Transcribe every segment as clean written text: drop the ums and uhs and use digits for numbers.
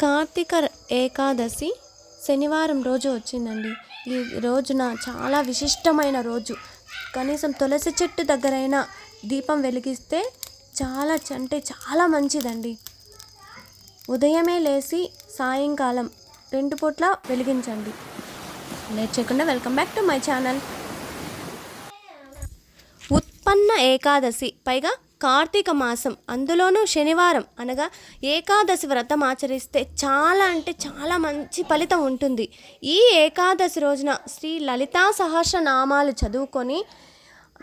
కార్తీక ఏకాదశి శనివారం రోజు వచ్చిందండి. ఈ రోజున చాలా విశిష్టమైన రోజు. కనీసం తులసి చెట్టు దగ్గరైనా దీపం వెలిగిస్తే చాలా మంచిదండి. ఉదయమే లేచి సాయంకాలం 2 పూట్ల వెలిగించండి. లేట్ చేయకుండా welcome back to my channel. ఉత్పన్న ఏకాదశి, పైగా కార్తీక మాసం, అందులోనూ శనివారం అనగా ఏకాదశి వ్రతం ఆచరిస్తే చాలా మంచి ఫలితం ఉంటుంది. ఈ ఏకాదశి రోజున శ్రీ లలితా సహస్రనామాలు చదువుకొని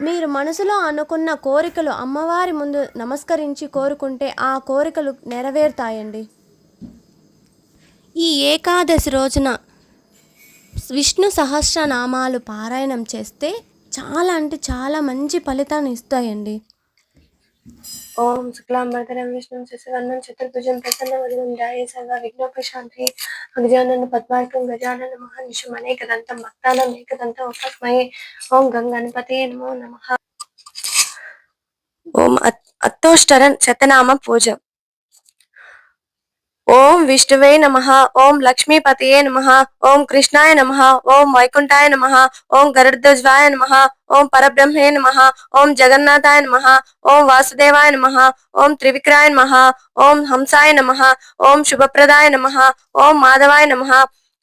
మీరు మనసులో అనుకున్న కోరికలు అమ్మవారి ముందు నమస్కరించి కోరుకుంటే ఆ కోరికలు నెరవేరుతాయండి. ఈ ఏకాదశి రోజున విష్ణు సహస్రనామాలు పారాయణం చేస్తే చాలా మంచి ఫలితాన్ని ఇస్తాయండి. ఓం శుక్లాంబరధరం విష్ణుం శశివర్ణం చతుర్భుజం ప్రసన్నవదనం ధ్యాయే సర్వ విఘ్నోపశాంతి గజానన పద్మార్కం గజానన మహర్నిశం అనేకదంతం భక్తానం ఏకదంతం ఉపాస్మహే. ఓం గంగణపతయే నమో నమః. ఓం అత్తోష్టరన్ శతనామ పూజ. ఓం విష్ణువే నమః. ఓం లక్ష్మీపతయే నమః. ఓం కృష్ణాయ నమః. ఓం వైకుంఠాయ నమః. ఓం గరుడధ్వజాయ నమః. ఓం పరబ్రహ్మే నమః. ఓం జగన్నాథాయ నమః. ఓం వాసుదేవాయ నమః. ఓం త్రివిక్రాయ నమః. ఓం హంసాయ నమః. ఓం శుభప్రదాయ నమః. ఓం మాధవాయ నమః.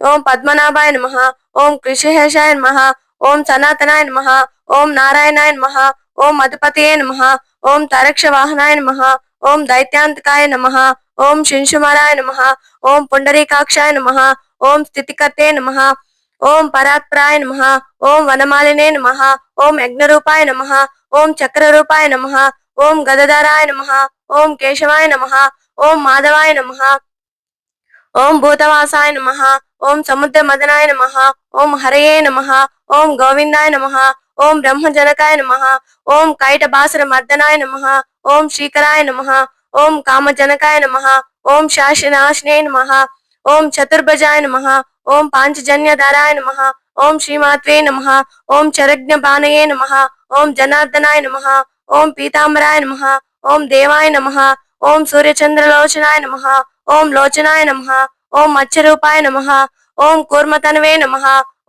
ఓం పద్మనాభాయ నమః. ఓం కృషిహేషాయ నమః. ఓం సనాతనాయ నమః. ఓం నారాయణాయ నమః. ఓం మధుపతయే నమః. ఓం తరక్ష వాహనాయ నమః. ఓం దైత్యాంతకాయ నమః. ఓం శింశుమరాయ నమః. ఓం పుండరీకాక్షాయ నమః. ఓం స్థితికర్తే నమః. ఓం పరాత్పరాయ నమః. ఓం వనమాలినే నమః. ఓం యజ్ఞరూపాయ నమః. ఓం చక్రరూపాయ నమః. ఓం గదధరాయ నమః. ఓం కేశవాయ నమః. ఓం మాధవాయ నమః. ఓం భూతవాసాయ నమః. ఓం సముద్ర మదనాయ నమః. ఓం హరయే నమః. ఓం గోవిందాయ నమః. ఓం బ్రహ్మజనకాయ నమః. ఓం కైటబాసర మర్దనాయ నమః. ఓం శ్రీకరాయ నమః. ఓం కామజనకాయ నమః. ఓం శాశ్వనాశినే నమః. ఓం చతుర్భుజాయ నమః. ఓం పాంచజన్యధరాయ నమః. ఓం శ్రీమాత్రే నమః. ఓం చరజ్ఞబాణయే నమః. ఓం జనార్దనాయ నమః. ఓం పీతాంబరాయ నమః. ఓం దేవాయ నమః. ఓం సూర్యచంద్రలోచనాయ నమః. ఓం లోచనాయ నమః. ఓం మత్స్యరూపాయ నమః. ఓం కూర్మతనవే నమః.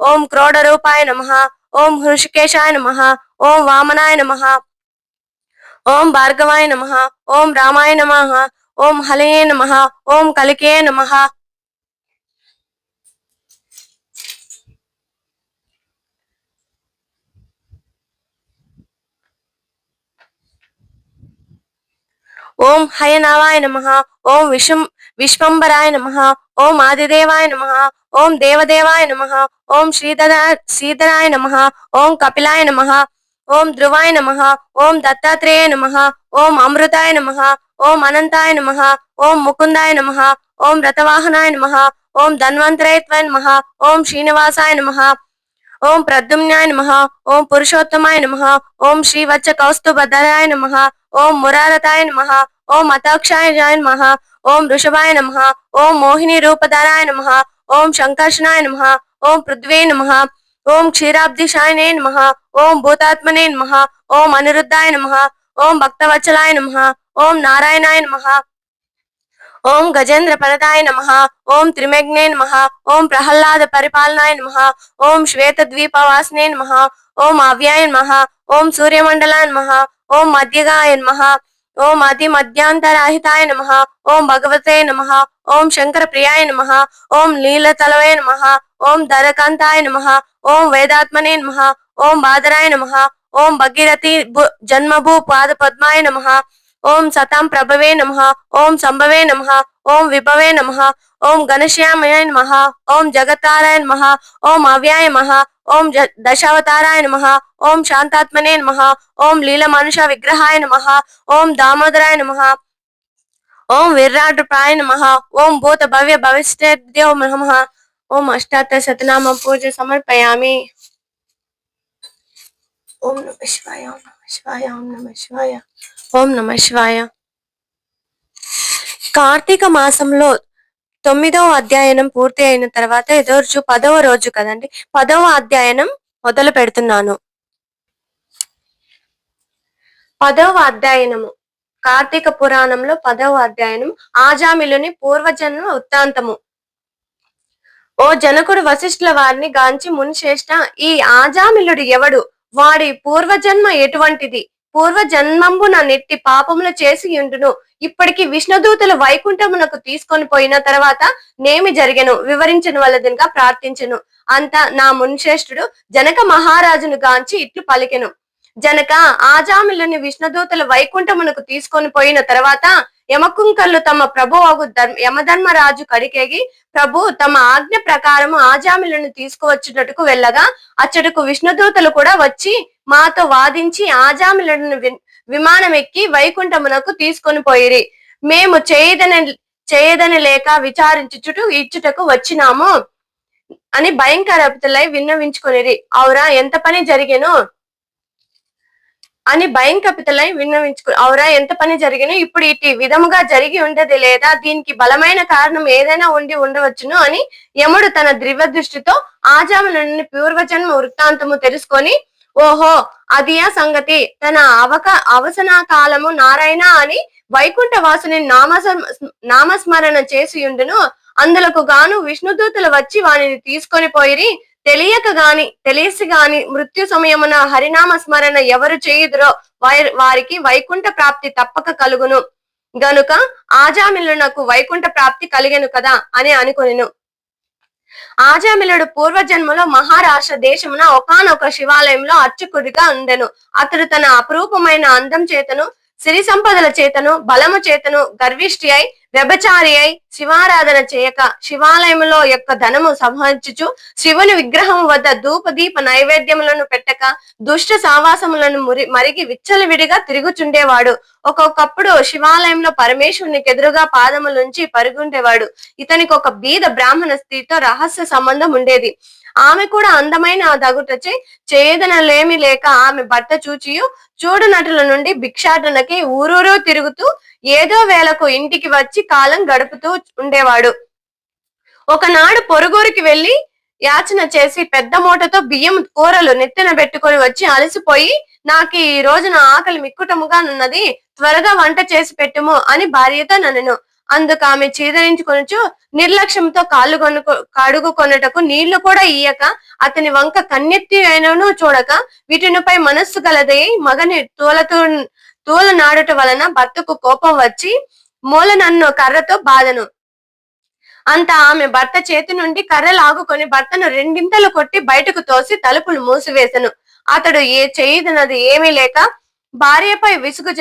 ఓం క్రోడరూపాయ నమః. ఓం హృషికేశాయ నమః. ఓం వామనాయ నమః. ఓం భార్గవాయ నమః. ఓం రామాయ నమః. ఓం హలయే నమః. ఓం కలికే నమః. ఓం హయనావాయ నమః. ఓం విశ్వంబరాయ నమః. ఓం ఆదిదేవాయ నమః. ఓం దేవదేవాయ నమః. ఓం శ్రీధరాయ నమః. ఓం కపిలాయ నమః. ఓం ధ్రువాయ నమః. ఓం దత్తాత్రేయ నమః. ఓం అమృతాయ నమః. ఓం అనంతాయ నమః. ఓం ముకుందాయ నమః. ఓం రతవాహనాయ నమః. ఓం ధన్వంతరేత్వాయ నమః. ఓం శ్రీనివాసాయ నమః. ఓం ప్రద్యుమ్నాయ నమః. ఓం పురుషోత్తమాయ నమః. ఓం శ్రీవత్స కౌస్తుభధరాయ నమః. ఓం మురారతాయ నమః. ఓం అతాక్షాయ నమః. ఓం వృషభాయ నమః. ఓం మోహిని రూపధరాయ నమః. ఓం శంకర్షణాయ నమః. ఓం పృథ్వే నమః. ఓం క్షీరాబ్ధిశాయనే నమః. ఓం భూతాత్మనే నమః. ఓం అనిరుద్ధాయ నమః. ఓం భక్తవత్సలాయ నమః. ఓం నారాయణాయ నమః. ఓం గజేంద్ర పరదాయ నమః. ఓం త్రిమగ్నే నమః. ఓం ప్రహ్లాద పరిపాలనాయ నమః. ఓం శ్వేత ద్వీపవాసినే నమః. ఓం అవ్యాయ నమః. ఓం సూర్యమండలాయ నమః. ఓం మధ్యగాయ నమః. ఓం అతి మధ్యాంతరాహితాయ నమః. ఓం భగవతే నమః. ఓం శంకర ప్రియాయ నమః. ఓం నీలతలవే నమః. ఓం ధరకాంతాయ నమః. ఓం వేదాత్మనే నమః. ఓం బాదరాయ నమః. ఓం భగీరథి జన్మభూ పాద పద్మాయ నమః. ఓం సతాం ప్రభవే నమః. ఓం సంభవే నమః. ఓం విభవే నమః. ఓం ఘనశ్యామాయ నమః. ఓం జగత్తారాయ నమః. ఓం అవ్యాయ నమః. ఓం దశావతారాయ నమః. ఓం శాంతాత్మనే నమః. ఓం లీల మనుష విగ్రహాయ నమః. ఓం దామోదరాయ నమః. ఓం విరాటప్రాయ నమః. ఓం భూత భవ్య భవిష్యద్యో నమః. ఓం అష్టాదశ శతనామ పూజ సమర్పయామి. ఓం నమః శివాయ. ఓం నమః శివాయ. ఓం నమః శివాయ. ఓం నమః శివాయ. కార్తీక మాసంలో 9వ అధ్యయనం పూర్తి అయిన తర్వాత ఈరోజు 10వ రోజు కదండి. 10వ అధ్యయనం మొదలు పెడుతున్నాను. 10వ అధ్యయనము కార్తీక పురాణంలో 10వ అధ్యాయం ఆజామిలుని పూర్వజన్మ వృత్తాంతము. ఓ జనకుడు వశిష్ఠుల వారిని గాంచి మునిశ్రేష్ఠ, ఈ ఆజామిలుడు ఎవడు? వాడి పూర్వజన్మ ఎటువంటిది? పూర్వజన్మంబున నెట్టి పాపములు చేసి ఉండును. ఇప్పటికి విష్ణుదూతలు వైకుంఠమునకు తీసుకొని పోయిన తర్వాత నేమి జరిగెను వివరించను వలదనగా ప్రార్థించెను. అంత నా మునిశ్రేష్ఠుడు జనక మహారాజును గాంచి ఇట్లు పలికెను. జనక, ఆజామిలుని విష్ణుదూతలు వైకుంఠమునకు తీసుకొని పోయిన తర్వాత యమకుంకర్లు తమ ప్రభువగు యమధర్మరాజు కడికేగి, ప్రభు తమ ఆజ్ఞ ప్రకారము ఆజామిలను తీసుకువచ్చుటకు వెళ్ళగా అచ్చటకు విష్ణుదూతలు కూడా వచ్చి మాతో వాదించి ఆజామిలను విమానం ఎక్కి వైకుంఠమునకు తీసుకొని పోయిరి. మేము చేయదని లేక విచారించుటకు ఇచ్చుటకు వచ్చినాము అని భయంకరపుతులై విన్నవించుకొనిరి. అవురా ఎంత పని జరిగెను అని భయంకపితలై అవురా ఎంత పని జరిగిన ఇప్పుడు ఇటు విధముగా జరిగి ఉండేది లేదా? దీనికి బలమైన కారణం ఏదైనా ఉండవచ్చును అని యముడు తన ద్రివ్య దృష్టితో ఆజాములని పూర్వజన్మ వృత్తాంతము తెలుసుకొని, ఓహో అదియా సంగతి, తన అవసన కాలము నారాయణ అని వైకుంఠ వాసుని నామస్మరణ చేసి ఉండును. అందులకు గాను విష్ణుదూతలు వచ్చి వానిని తీసుకొని పోయిరి. తెలిసి గాని మృత్యు సమయమున హరినామ స్మరణ ఎవరు చేయుదురో వారికి వైకుంఠ ప్రాప్తి తప్పక కలుగును గనుక ఆజామిలునకు వైకుంఠ ప్రాప్తి కలిగెను కదా అని అనుకొనెను. ఆజామిలుడు పూర్వజన్మలో మహారాష్ట్ర దేశమున ఒకానొక శివాలయంలో అర్చకుడిగా ఉండెను. అతడు తన అపురూపమైన అందం చేతను, సిరి సంపదల చేతను, బలము చేతను గర్విష్ఠి అయి వ్యభచారి అయి శివారాధన చేయక శివాలయములో యొక్క ధనము సంహరించుచు శివుని విగ్రహం వద్ద ధూప దీప నైవేద్యములను పెట్టక దుష్ట సావాసములను మరిగి విచ్చలవిడిగా తిరుగుచుండేవాడు. ఒక్కొక్కప్పుడు శివాలయంలో పరమేశ్వరునికి ఎదురుగా పాదములుంచి పరుగుండేవాడు. ఇతనికి ఒక బీద బ్రాహ్మణ స్త్రీతో రహస్య సంబంధం ఉండేది. ఆమె కూడా అందమైన దగుటచే చేయదనలేమి లేక ఆమె భర్త చూడనటుల నుండి భిక్షాటనకి ఊరూరు తిరుగుతూ ఏదో వేళకు ఇంటికి వచ్చి కాలం గడుపుతూ ఉండేవాడు. ఒకనాడు పొరుగురికి వెళ్లి యాచన చేసి పెద్ద మూటతో బియ్యం కూరలు నెత్తిన పెట్టుకొని వచ్చి అలసిపోయి, నాకు ఈ రోజున ఆకలి మిక్కుటముగానున్నది, త్వరగా వంట చేసి పెట్టుము అని భార్యతో నన్నెను. అందుకు ఆమె చీదరించుకొనుచు నిర్లక్ష్యంతో కడుగుకొనుటకు నీళ్లు కూడా ఇయ్యక అతని వంక కన్నెత్తి అయినను చూడక వీటినిపై మనస్సు గలదై మగని తూల నాడుట వలన భర్తకు కోపం వచ్చి మూల నన్ను కర్రతో బాధను. అంత ఆమె భర్త చేతి నుండి కర్ర లాగుకొని భర్తను రెండింతలు కొట్టి బయటకు తోసి తలుపులు మూసివేసెను. అతడు చేయదనది ఏమీ లేక భార్యపై విసుగు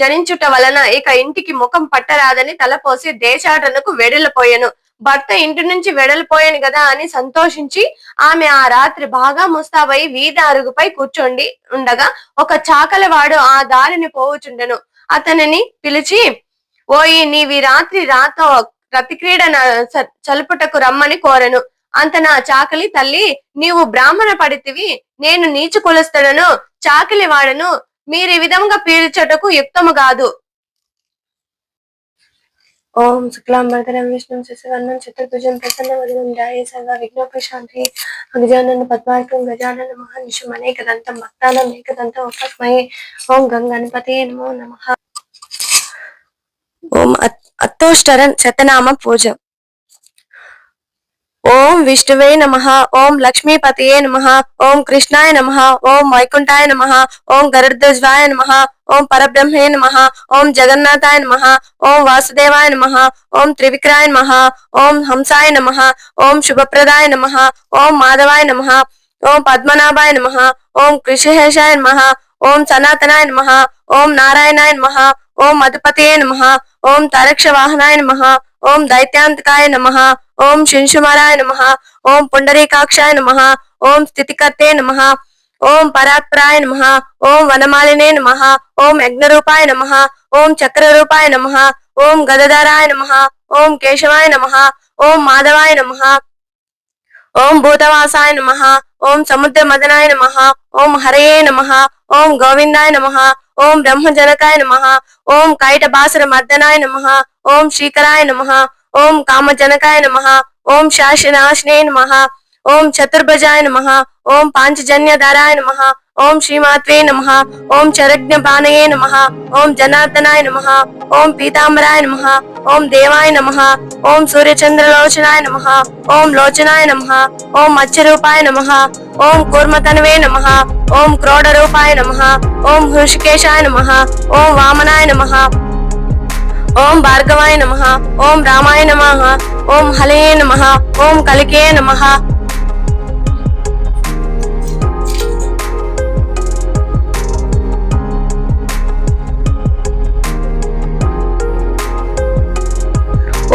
జనించుట వలన ఇక ఇంటికి ముఖం పట్టరాదని తలపోసి దేశాటనకు వెడలిపోయాను. భర్త ఇంటి నుంచి వెడలిపోయాను కదా అని సంతోషించి ఆమె ఆ రాత్రి బాగా ముస్తాబై వీధి అరుగుపై కూర్చోండి ఉండగా ఒక చాకలివాడు ఆ దారిని పోవుచుండెను. అతనిని పిలిచి, ఓయి నీవి రాత్రి రాతో రతిక్రీడ చలుపుటకు రమ్మని కోరెను. అంత నా చాకలి, తల్లి నీవు బ్రాహ్మణ పడితివి, నేను నీచు కొలుస్తాడను, చాకలి వాడను, మీరు ఈ విధంగా పీల్చటకు యుక్తము కాదు. ఓం శుక్లాంబరధరం విష్ణుం శశివర్ణం చతుర్భుజం ప్రసన్నవదనం ధ్యాయే సర్వ విఘ్నోపశాంతి గజానన పద్మార్కం గజానన మహానిశం అనేకదంతం భక్తానం ఏకదంతం ఉపాస్మహే. ఓం గంగణపతయే నమో నమః. ఓం అత్తోష్టరన్ శతనామ పూజ. ఓం విష్ణువే నమః. ఓం లక్ష్మీపతయే నమః. ఓం కృష్ణాయ నమః. ఓం వైకుంఠాయ నమః. ఓం గరుడధ్వజాయ నమః. ఓం పరబ్రహ్మే నమః. ఓం జగన్నాథాయ నమః. ఓం వాసుదేవాయ నమః. ఓం త్రివిక్రాయ నమః. ఓం హంసాయ నమః. ఓం శుభప్రదాయ నమః. ఓం మాధవాయ నమః. ఓం పద్మనాభాయ నమః. ఓం కృషిహేషాయ నమః. ఓం సనాతనాయ నమః. ఓం నారాయణాయ నమః. ఓం మధుపతయే నమః. ఓం తరక్ష వాహనాయ నమః. ఓం దైత్యాంతకాయ నమః. ఓం శింశుమరాయ నమః. ఓం పుండరీకాక్షాయ నమః. ఓం స్థితికర్తే నమః. ఓం పరాత్పరాయ నమః. ఓం వనమాలినే నమః. ఓం యజ్ఞరూపాయ నమః. ఓం చక్రరూపాయ నమః. ఓం గదధరాయ నమః. ఓం కేశవాయ నమః. ఓం మాధవాయ నమః. ఓం భూతవాసాయ నమః. ఓం సముద్ర మదనాయ నమః. ఓం హరయే నమః. ఓం గోవిందాయ నమః. ఓం బ్రహ్మజనకాయ నమః. ఓం కైటబాసుర మర్దనాయ నమః. ఓం శ్రీకరాయ నమః. ఓం కామజనకాయ నమః. ఓం శాశ్వనాశినే నమః. ఓం చతుర్భుజాయ నమః. ఓం పాంచజన్యధరాయ నమః. ఓం శ్రీమాత్రే నమః. ఓం చరజ్ఞపానయే నమః. ఓం జనార్దనాయ నమః. ఓం పీతాంబరాయ నమః. ఓం దేవాయ నమః. ఓం సూర్యచంద్రలోచనాయ నమః. ఓం లోచనాయ నమః. ఓం మత్స్యరూపాయ నమః. ఓం కూర్మతనవే నమః. ఓం క్రోడరూపాయ నమః. ఓం హృషికేశాయ నమః. ఓం వామనాయ నమః. ఓం భార్గవాయ నమః. ఓం రామాయ నమః. ఓం హలయే నమః. ఓం కలికే నమః.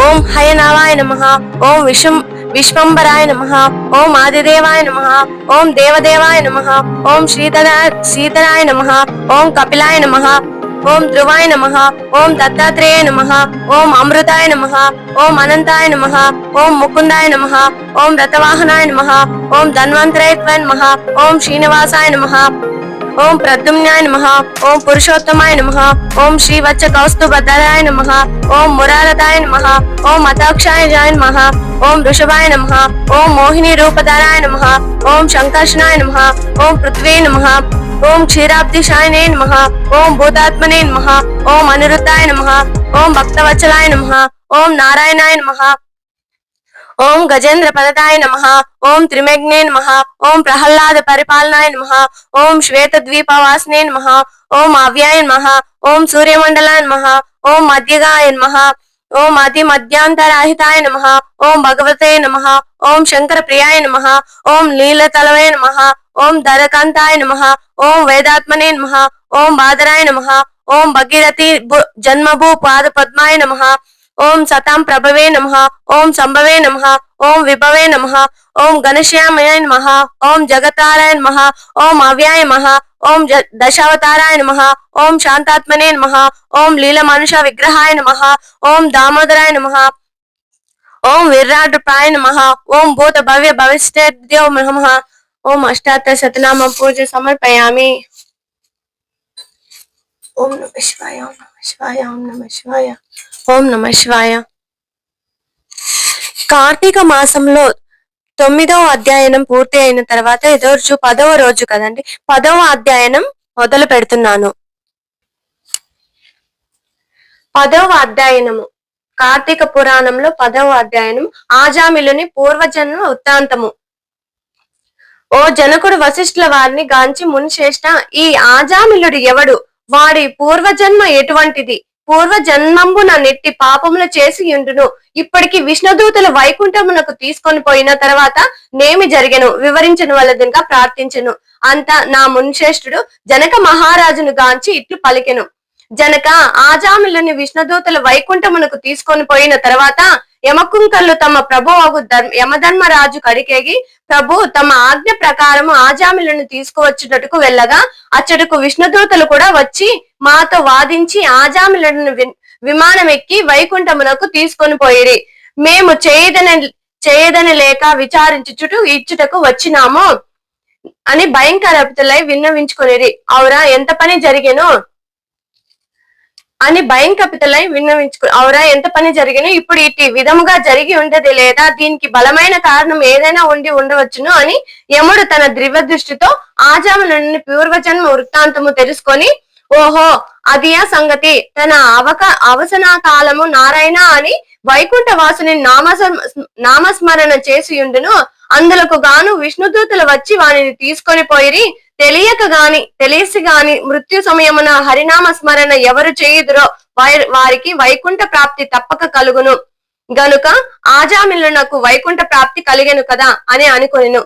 ఓం హయనావాయ నమః. ఓం విశ్వంబరాయ నమః. ఓం ఆదిదేవాయ నమః. ఓం దేవదేవాయ నమః. ఓం శ్రీధరాయ నమః. ఓం కపిలాయ నమః. ఓం ధ్రువాయ నమః. ఓం దత్తాత్రేయ నమః. ఓం అమృతాయ నమః. ఓం అనంతాయ నమః. ఓం ముకుందాయ నమః. ఓం రతవాహనాయ నమః. ఓం ధన్వంతరయత్వాయ నమః. ఓం శ్రీనివాసాయ నమః. ఓం ప్రద్యుమ్నాయ నమః. ఓం పురుషోత్తమాయ నమః. ఓం శ్రీవత్స కౌస్తుభధరాయ నమః. ఓం మురారదాయ నమః. ఓం అతాక్షాయ నమః. ఓం వృషభాయ నమః. ఓం మోహిని రూపధరాయ నమః. ఓం సంకర్షణాయ నమః. ఓం పృథ్వీ నమః. ఓం క్షీరాబ్దిశాయనే నమః. ఓం భూతాత్మనే నమః. ఓం అనిరుద్ధాయ నమః. ఓం భక్తవత్సలాయ నమః. ఓం నారాయణాయ నమః. ఓం గజేంద్ర పదతాయ నమః. ఓం త్రిమగ్నే నమః. ఓం ప్రహ్లాద పరిపాలనాయ నమః. ఓం శ్వేత ద్వీపవాసినే నమః. ఓం అవ్యాయ నమః. ఓం సూర్యమండలాయ నమః. ఓం మధ్యగాయ నమః. ఓం అతి మధ్యాంతరాహితాయ నమః. ఓం భగవతే నమః. ఓం శంకర ప్రియాయ నమః. ఓం నీలతలవే నమః. ఓం ధరకాంతాయ నమః. ఓం వేదాత్మనే నమః. ఓం బాదరాయ నమః. ఓం భగీరథి జన్మభూ పాద పద్మాయ నమః. ఓం సతాం ప్రభవే నమః. ఓం సంభవే నమః. ఓం విభవే నమః. ఓం గణశ్యామయ నమః. ఓం జగతారాయ నమః. ఓం అవ్యాయ నమః. ఓం దశావతారాయ నమః. ఓం శాంతాత్మనే నమః. ఓం లీల మనుష విగ్రహాయ నమః. ఓం దామోదరాయ నమః. ఓం విరాట్రూపాయ నమః. ఓం భూత భవ్య భవిష్యద్యో నమః. ఓం అష్టాదశ శతనామ పూజ సమర్పయామి. ఓం నమః శివాయ. ఓం నమః శివాయ. ఓం నమః శివాయ. ఓం నమః శివాయ. కార్తీక మాసంలో 9వ అధ్యయనం పూర్తి అయిన తర్వాత ఈరోజు 10వ రోజు కదండి. 10వ అధ్యయనం మొదలు పెడుతున్నాను. 10వ అధ్యయనము కార్తీక పురాణంలో 10వ అధ్యయనం ఆజామిలుని పూర్వజన్మ వృత్తాంతము. ఓ జనకుడు వశిష్ఠుల వారిని గాంచి మునిశ్రేష్ఠ, ఈ ఆజామిలుడు ఎవడు? వాడి పూర్వజన్మ ఎటువంటిది? పూర్వజన్మంబున నెట్టి పాపములు చేసి ఉండును. ఇప్పటికి విష్ణుదూతలు వైకుంఠమునకు తీసుకొని పోయిన తర్వాత నేమి జరిగెను వివరించను వలదనుక ప్రార్థించెను. అంత నా మునిశ్రేష్ఠుడు జనక మహారాజును గాంచి ఇట్లు పలికెను. జనక, ఆజామిలుని విష్ణుదూతలు వైకుంఠమునకు తీసుకొని పోయిన తర్వాత యమకుంకళ్ళు తమ ప్రభు యమధర్మరాజు కడికేగి, ప్రభు తమ ఆజ్ఞ ప్రకారము ఆజామిలను తీసుకువచ్చుటకు వెళ్ళగా అచ్చటకు విష్ణుదూతలు కూడా వచ్చి మాతో వాదించి ఆజామిలను విమానం ఎక్కి వైకుంఠమునకు తీసుకొని పోయిరి. మేము చేయదని లేక విచారించుటకు ఇచ్చుటకు వచ్చినాము అని భయంకరపుతులై విన్నవించుకొనిరి. అవురా ఎంత పని జరిగేను అని భయంకపితలై అవురా ఎంత పని జరిగిన ఇప్పుడు ఇటు విధముగా జరిగి ఉండదు, లేదా దీనికి బలమైన కారణం ఏదైనా ఉండవచ్చును అని యముడు తన ద్రివ్య దృష్టితో ఆజాములని పూర్వజన్మ వృత్తాంతము తెలుసుకొని, ఓహో అదియా సంగతి, తన అవసన కాలము నారాయణ అని వైకుంఠ వాసుని నామస్మరణ చేసి ఉండును. అందులకు గాను విష్ణుదూతలు వచ్చి వానిని తీసుకొని పోయిరి. తెలిసి గాని మృత్యు సమయమున హరినామ స్మరణ ఎవరు చేయుదురో వారికి వైకుంఠ ప్రాప్తి తప్పక కలుగును గనుక ఆజామిలునకు వైకుంఠ ప్రాప్తి కలిగెను కదా అని అనుకొనెను.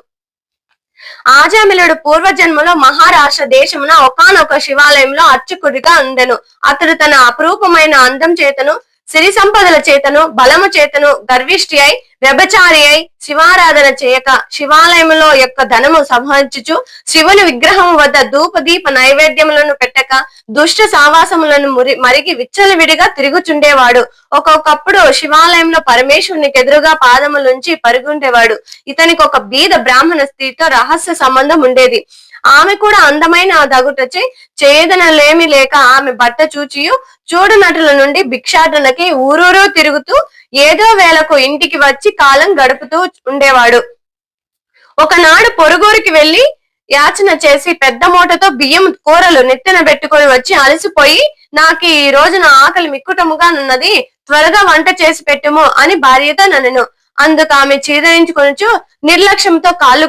ఆజామిలుడు పూర్వజన్మలో మహారాష్ట్ర దేశమున ఒకానొక శివాలయంలో అర్చకుడిగా ఉండెను. అతడు తన అపురూపమైన అందం చేతను, సిరి సంపదల చేతను, బలము చేతను గర్విష్ఠి అయి వ్యభచారి అయి శివారాధన చేయక శివాలయములో యొక్క ధనము సంహరించుచు శివుని విగ్రహం వద్ద ధూప దీప నైవేద్యములను పెట్టక దుష్ట సావాసములను మరిగి విచ్చలవిడిగా తిరుగుచుండేవాడు. ఒక్కొక్కప్పుడు శివాలయంలో పరమేశ్వరునికి ఎదురుగా పాదములుంచి పరుగుండేవాడు. ఇతనికి ఒక బీద బ్రాహ్మణ స్త్రీతో రహస్య సంబంధం ఉండేది. ఆమె కూడా అందమైన దగుటచే చేదనలేమి లేక ఆమె బట్ట చూచియు చూడనటుల నుండి భిక్షాటనకి ఊరూరు తిరుగుతూ ఏదో వేళకు ఇంటికి వచ్చి కాలం గడుపుతూ ఉండేవాడు. ఒకనాడు పొరుగురికి వెళ్లి యాచన చేసి పెద్ద మూటతో బియ్యం కూరలు నెత్తిన పెట్టుకొని వచ్చి అలసిపోయి నాకు ఈ రోజున ఆకలి మిక్కుటముగా నున్నది, త్వరగా వంట చేసి పెట్టుము అని భార్యతో నన్నెను. అందుకు ఆమె చీదరించుకొనుచు నిర్లక్ష్యంతో కాళ్ళు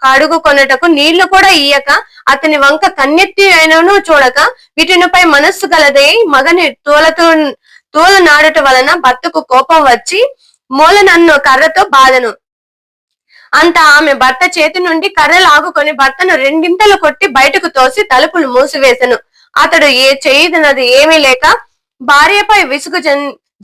కడుగుకొనుటకు నీళ్లు కూడా ఇయ్యక అతని వంక కన్నెత్తి అయినను చూడక వీటినిపై మనస్సు గలదే మగని తోల నాడుట వలన భర్తకు కోపం వచ్చి మూల నన్ను కర్రతో బాధను. అంత ఆమె భర్త చేతి నుండి కర్ర లాగుకొని భర్తను రెండింతలు కొట్టి బయటకు తోసి తలుపులు మూసివేసెను. అతడు చేయదనది ఏమీ లేక భార్యపై విసుగు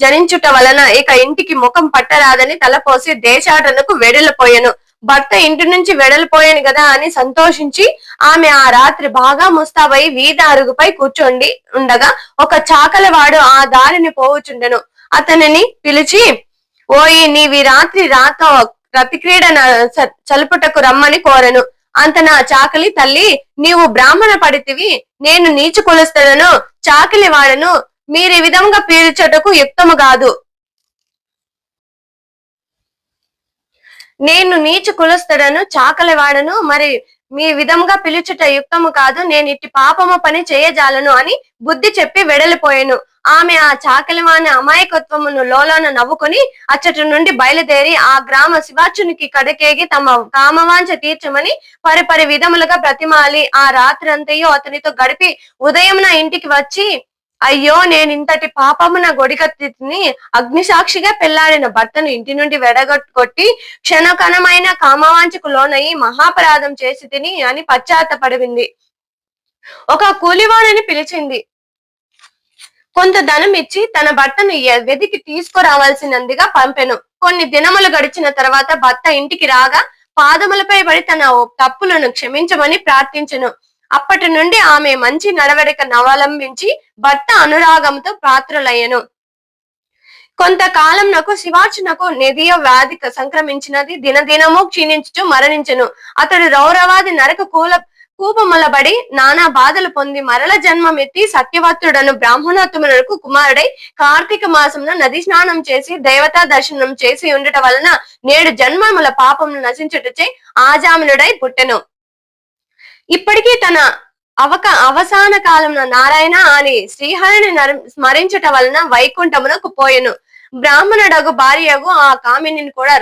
జనించుట వలన ఇక ఇంటికి ముఖం పట్టరాదని తలపోసి దేశాటనకు వెడలిపోయాను. భర్త ఇంటి నుంచి వెడలిపోయాను కదా అని సంతోషించి ఆమె ఆ రాత్రి బాగా ముస్తాబై వీధి అరుగుపై కూర్చోండి ఉండగా ఒక చాకలివాడు ఆ దారిని పోవుచుండెను. అతనిని పిలిచి, ఓయి నీవి రాత్రి రాతో రతిక్రీడ చలుపుటకు రమ్మని కోరెను. అంత నా చాకలి, తల్లి నీవు బ్రాహ్మణ పడితివి, నేను నీచు కొలుస్తాను, చాకలి వాడను, మీరు విధంగా పీల్చుటకు యుక్తము కాదు. నేను నీచు కులస్తుడను, చాకలి వాడను, మరి మీ విధంగా పిలుచుట యుక్తము కాదు, నేను ఇట్టి పాపము పని చేయజాలను అని బుద్ధి చెప్పి వెడలిపోయాను. ఆమె ఆ చాకలివాని అమాయకత్వమును లోలోన నవ్వుకొని అచ్చటి నుండి బయలుదేరి ఆ గ్రామ శివాచునికి కడకేగి తమ కామవాంఛ తీర్చమని పరిపరి విధములుగా బ్రతిమాలి ఆ రాత్రి అంతయో అతనితో గడిపి ఉదయమున ఇంటికి వచ్చి, అయ్యో నేనింతటి పాపమున గొడిగత్తిని, అగ్నిసాక్షిగా పెళ్లాడిన భర్తను ఇంటి నుండి వెడగొట్టి క్షణకణమైన కామవాంఛకు లోనయి మహాపరాధం చేసి తిని అని పశ్చాత్తపడింది. ఒక కూలివాణిని పిలిచింది. కొంత ధనం ఇచ్చి తన భర్తను వెదికి తీసుకురావాల్సినందుగా పంపెను. కొన్ని దినములు గడిచిన తర్వాత భర్త ఇంటికి రాగా పాదములపై పడి తన తప్పులను క్షమించమని ప్రార్థించెను. అప్పటి నుండి ఆమె మంచి నడవడికను అవలంబించి భర్త అనురాగంతో పాత్రులయ్యెను. కొంతకాలం నాకు శివార్చునకు నిధియ వ్యాధి సంక్రమించినది. దినదినము క్షీణించుచు మరణించెను. అతడు రౌరవాది నరక కూపములబడి నానా బాధలు పొంది మరల జన్మమెత్తి సత్యవతుడను బ్రాహ్మణోత్తమునకు కుమారుడై కార్తీక మాసంలో నది స్నానం చేసి దేవతా దర్శనం చేసి ఉండట వలన 7 జన్మముల పాపములు నశించుటచే ఆజామినుడై పుట్టెను. ఇప్పటికీ తన అవసాన కాలంలో నారాయణ అని శ్రీహరిని స్మరించట వలన వైకుంఠమునకు పోయెను. బ్రాహ్మణుడగు భార్యగు ఆ కామినిని కూడా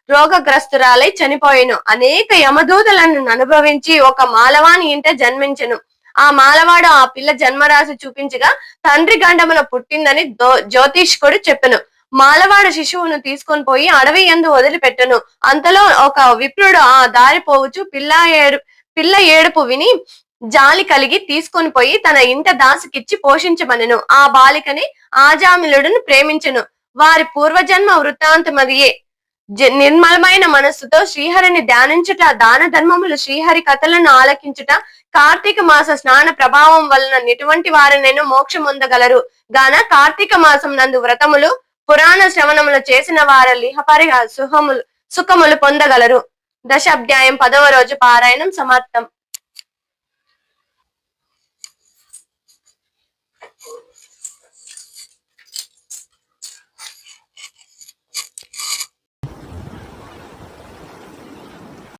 రోగగ్రస్తురాలై చనిపోయెను. అనేక యమదూతలను అనుభవించి ఒక మాలవాని ఇంట జన్మించెను. ఆ మాలవాడు ఆ పిల్ల జన్మరాశి చూపించగా తండ్రి గండమున పుట్టిందని జ్యోతిష్కుడు చెప్పెను. మాలవాడు శిశువును తీసుకొని పోయి అడవి యందు వదిలిపెట్టెను. అంతలో ఒక విప్రుడు ఆ దారి పోవచ్చు పిల్ల ఏడుపు విని జాలి కలిగి తీసుకొని పోయి తన ఇంట దాసికిచ్చి పోషించమనెను. ఆ బాలికని ఆజామిలుడును ప్రేమించెను. వారి పూర్వజన్మ వృత్తాంతమదియే. నిర్మలమైన మనస్సుతో శ్రీహరిని ధ్యానించుట, దాన ధర్మములు, శ్రీహరి కథలను ఆలకించుట, కార్తీక మాస స్నాన ప్రభావం వలన ఎటువంటి వారినైనా మోక్షం పొందగలరు గాన కార్తీక మాసం నందు వ్రతములు పురాణ శ్రవణములు చేసిన వారి లిహపరి సుఖములు పొందగలరు. దశాధ్యాయం 10వ రోజు పారాయణం సమాప్తం.